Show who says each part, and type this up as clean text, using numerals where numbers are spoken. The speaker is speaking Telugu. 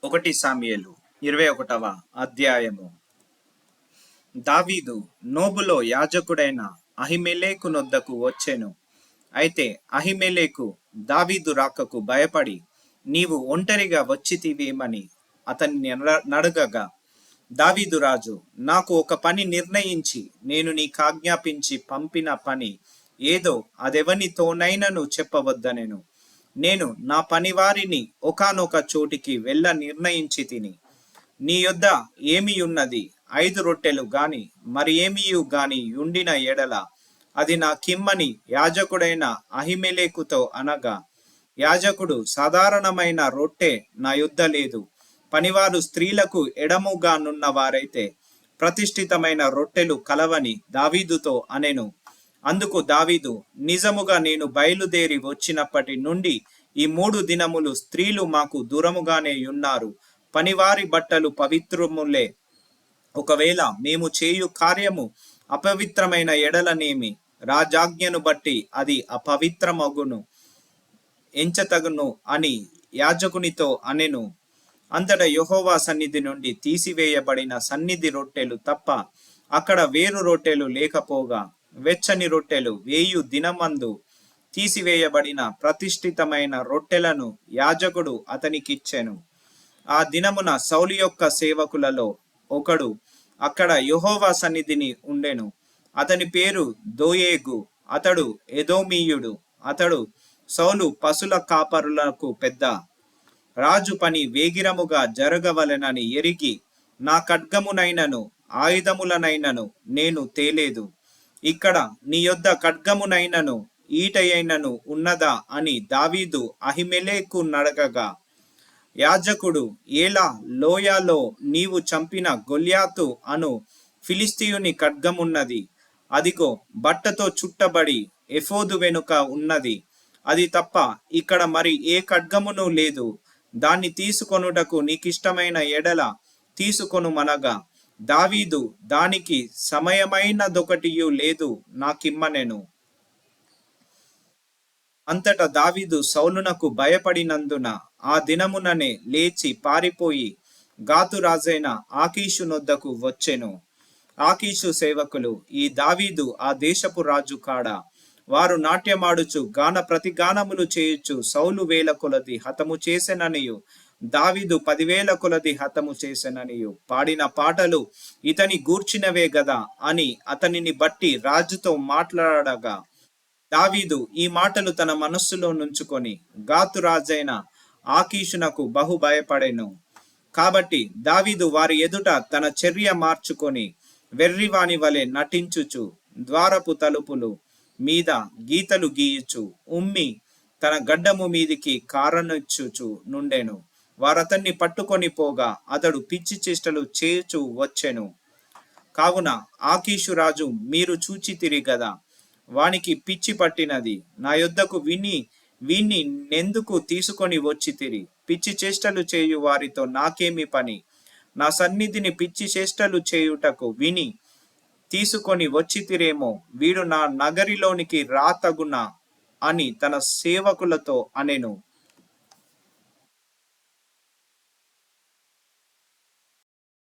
Speaker 1: ఒకటి సామ్యుయేలు 21వ అధ్యాయము. దావీదు నోబులో యాజకుడైన అహిమెలెకు నొద్దకు వచ్చెను. అయితే అహిమెలెకు దావీదు రాకకు భయపడి, నీవు ఒంటరిగా వచ్చితివేమని అతన్ని నడగగా, దావీదు రాజు, నాకు ఒక పని నిర్ణయించి నేను నీకాజ్ఞాపించి పంపిన పని ఏదో అదెవనితోనైనను చెప్పవద్దనెను. నేను నా పనివారిని ఒకానొక చోటికి వెళ్ళ నిర్ణయించి తిని, నీ యొద్ద ఏమియున్నది? 5 రొట్టెలు గాని మరి ఏమియు గాని యుండిన ఎడల అది నా కిమ్మని యాజకుడైన అహిమెలెకుతో అనగా, యాజకుడు, సాధారణమైన రొట్టె నా యొద్ద లేదు, పనివారు స్త్రీలకు ఎడముగానున్న వారైతే ప్రతిష్ఠితమైన రొట్టెలు కలవని దావీదుతో అనెను. అందుకు దావీదు, నిజముగా నేను బయలుదేరి వచ్చినప్పటి నుండి ఈ 3 దినములు స్త్రీలు మాకు దూరముగానే యున్నారు. పనివారి బట్టలు పవిత్రములే. ఒకవేళ మేము చేయు కార్యము అపవిత్రమైన ఎడలనేమి, రాజాజ్ఞను బట్టి అది అపవిత్రమగును ఎంచతగును అని యాజకునితో అనెను. అంతటా యెహోవా సన్నిధి నుండి తీసివేయబడిన సన్నిధి రొట్టెలు తప్ప అక్కడ వేరు రొట్టెలు లేకపోగా, వెచ్చని రొట్టెలు 1000 దినమందు తీసివేయబడిన ప్రతిష్ఠితమైన రొట్టెలను యాజకుడు అతనికిచ్చెను. ఆ దినమున సౌలు యొక్క సేవకులలో ఒకడు అక్కడ యెహోవా సన్నిధిని ఉండెను. అతని పేరు దోయేగు. అతడు ఎదోమీయుడు. అతడు సౌలు పశుల కాపరులకు పెద్ద. రాజు పని వేగిరముగా జరగవలెనని ఎరిగి, నా ఖడ్గమునైనను ఆయుధములనైనను నేను తేలేదు. ఇక్కడ నీ యొద్ద ఖడ్గమునైనను ఈటయైనను ఉన్నదా అని దావీదు అహిమెలెకు నడగగా, యాజకుడు, ఏలా లోయలో నీవు చంపిన గొల్యాతు అను ఫిలిష్తీయుని ఖడ్గమున్నది. అదిగో బట్టతో చుట్టబడి ఎఫోదు వెనుక ఉన్నది. అది తప్ప ఇక్కడ మరి ఏ ఖడ్గమును లేదు. దాన్ని తీసుకొనుటకు నీకిష్టమైన ఎడల తీసుకొనుమనగా, దావీదు, దానికి సమయమైనదొకటియు లేదు, నాకిమ్మనెను. అంతటా దావీదు సౌలునకు భయపడినందున ఆ దినముననే లేచి పారిపోయి గాతు రాజైన ఆకీషు నొద్దకు వచ్చెను. ఆకీషు సేవకులు, ఈ దావీదు ఆ దేశపు రాజు కాడా? వారు నాట్యమాడుచు గాన ప్రతిగానములు చేయుచు సౌలు 1000 కొలది హతము చేసెననియు, దావీదు 10,000 కొలది హతము చేసెననియు పాడిన పాటలు ఇతని గూర్చినవే గదా అని అతనిని బట్టి రాజుతో మాట్లాడగా, దావీదు ఈ మాటలు తన మనస్సులో నుంచుకొని గాతు రాజైన ఆకీషునకు బహు భయపడెను. కాబట్టి దావీదు వారి ఎదుట తన చర్య మార్చుకొని వెర్రివాని వలె నటించుచు ద్వారపు తలుపులు మీద గీతలు గీయుచు ఉమ్మి తన గడ్డము మీదికి కారనిచ్చుచు నుండెను. వారతన్ని పట్టుకొని పోగా అతడు పిచ్చి చేష్టలు చేయుచు వచ్చెను. కావున ఆకీషు రాజు, మీరు చూచితిరి గదా, వానికి పిచ్చి పట్టినది. నా యొద్దకు వీణ్ణి నెందుకు తీసుకొని వచ్చితిరి? పిచ్చి చేష్టలు చేయు వారితో నాకేమి పని? నా సన్నిధిని పిచ్చి చేష్టలు చేయుటకు విని తీసుకొని వచ్చితిరేమో. వీడు నా నగరిలోనికి రాతగునా అని తన సేవకులతో అనెను.